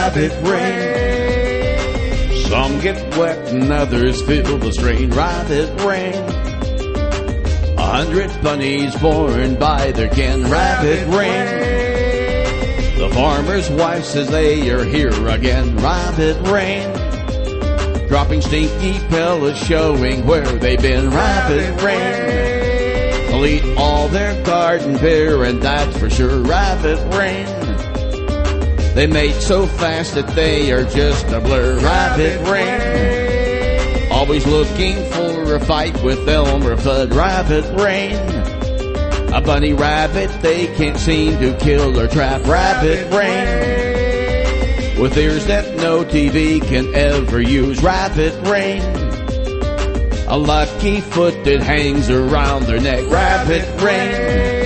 rabbit rain. Some get wet and others feel the strain. Rabbit rain. 100 bunnies born by their kin. Rabbit rain. The farmer's wife says they are here again. Rabbit rain. Dropping stinky pellets showing where they've been. Rabbit rain. They'll eat all their garden fare, and that's for sure. Rabbit rain. They mate so fast that they are just a blur. Rabbit rain. Always looking for a fight with Elmer Fudd. Rabbit rain. A bunny rabbit they can't seem to kill or trap. Rabbit rain. With ears that no TV can ever use. Rabbit rain. A lucky foot that hangs around their neck. Rabbit rain.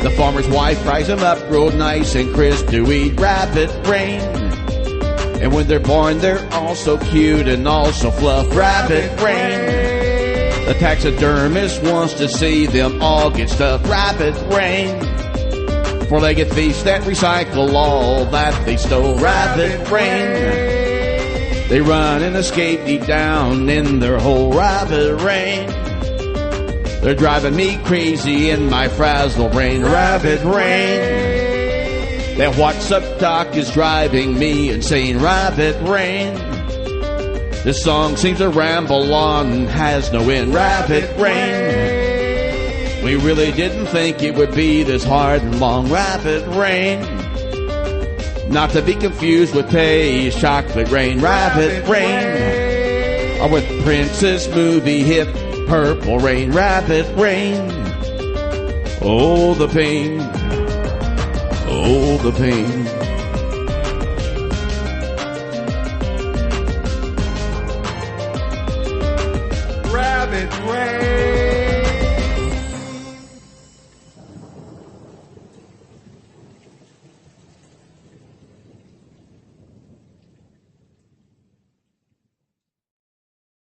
The farmer's wife fries them up real nice and crisp to eat. Rabbit rain. And when they're born, they're all so cute and all so fluff. Rabbit rain. The taxidermist wants to see them all get stuffed. Rabbit rain. Four-legged thieves that recycle all that they stole. Rabbit rain. They run and escape deep down in their hole. Rabbit rain. They're driving me crazy in my frazzle brain. Rabbit rain. That WhatsApp talk is driving me insane. Rabbit rain. This song seems to ramble on and has no end. Rabbit rain. We really didn't think it would be this hard and long. Rabbit rain. Not to be confused with Pay's Chocolate Rain. Rabbit rain. Or with Prince's movie hit Purple Rain. Rabbit rain. Oh, the pain. Oh, the pain.